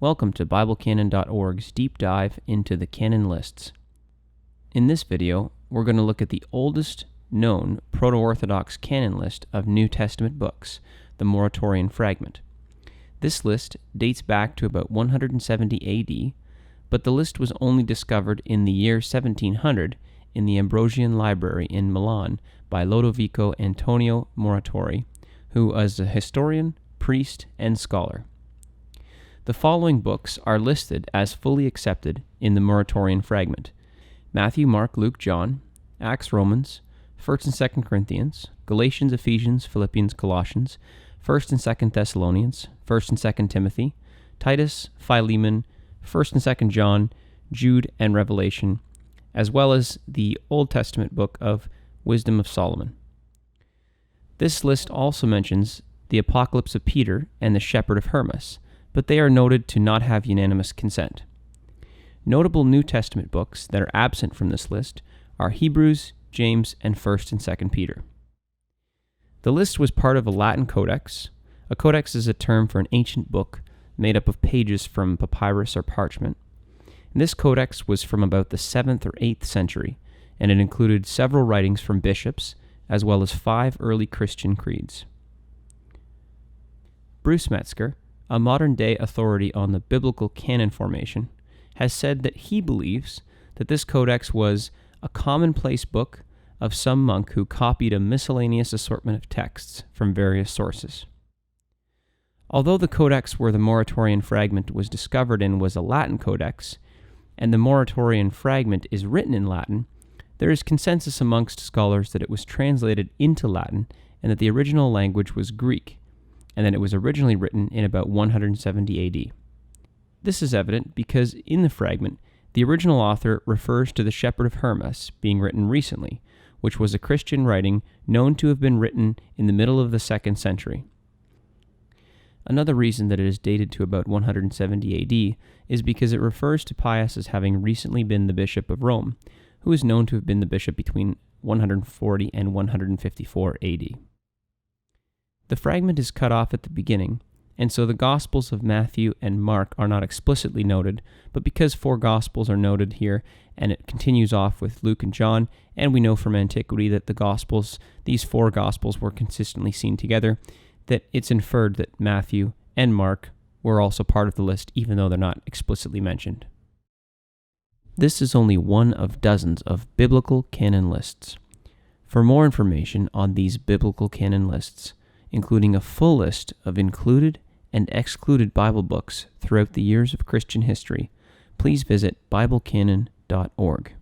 Welcome to BibleCanon.org's deep dive into the canon lists. In this video, we're going to look at the oldest known Proto-Orthodox canon list of New Testament books, the Muratorian Fragment. This list dates back to about 170 AD, but the list was only discovered in the year 1700 in the Ambrosian Library in Milan by Lodovico Antonio Muratori, who was a historian, priest, and scholar. The following books are listed as fully accepted in the Muratorian Fragment: Matthew, Mark, Luke, John, Acts, Romans, 1st and 2nd Corinthians, Galatians, Ephesians, Philippians, Colossians, 1st and 2nd Thessalonians, 1st and 2nd Timothy, Titus, Philemon, 1st and 2nd John, Jude, and Revelation, as well as the Old Testament book of Wisdom of Solomon. This list also mentions the Apocalypse of Peter and the Shepherd of Hermas, but they are noted to not have unanimous consent. Notable New Testament books that are absent from this list are Hebrews, James, and 1st and 2nd Peter. The list was part of a Latin codex. A codex is a term for an ancient book made up of pages from papyrus or parchment. And this codex was from about the 7th or 8th century, and it included several writings from bishops, as well as 5 early Christian creeds. Bruce Metzger, a modern-day authority on the biblical canon formation, has said that he believes that this codex was a commonplace book of some monk who copied a miscellaneous assortment of texts from various sources. Although the codex where the Muratorian Fragment was discovered in was a Latin codex, and the Muratorian Fragment is written in Latin, there is consensus amongst scholars that it was translated into Latin and that the original language was Greek, and that it was originally written in about 170 AD. This is evident because in the fragment, the original author refers to the Shepherd of Hermas being written recently, which was a Christian writing known to have been written in the middle of the 2nd century. Another reason that it is dated to about 170 AD is because it refers to Pius as having recently been the Bishop of Rome, who is known to have been the bishop between 140 and 154 AD. The fragment is cut off at the beginning, and so the Gospels of Matthew and Mark are not explicitly noted, but because 4 Gospels are noted here, and it continues off with Luke and John, and we know from antiquity that these 4 Gospels were consistently seen together, that it's inferred that Matthew and Mark were also part of the list, even though they're not explicitly mentioned. This is only one of dozens of biblical canon lists. For more information on these biblical canon lists, including a full list of included and excluded Bible books throughout the years of Christian history, please visit BibleCanon.org.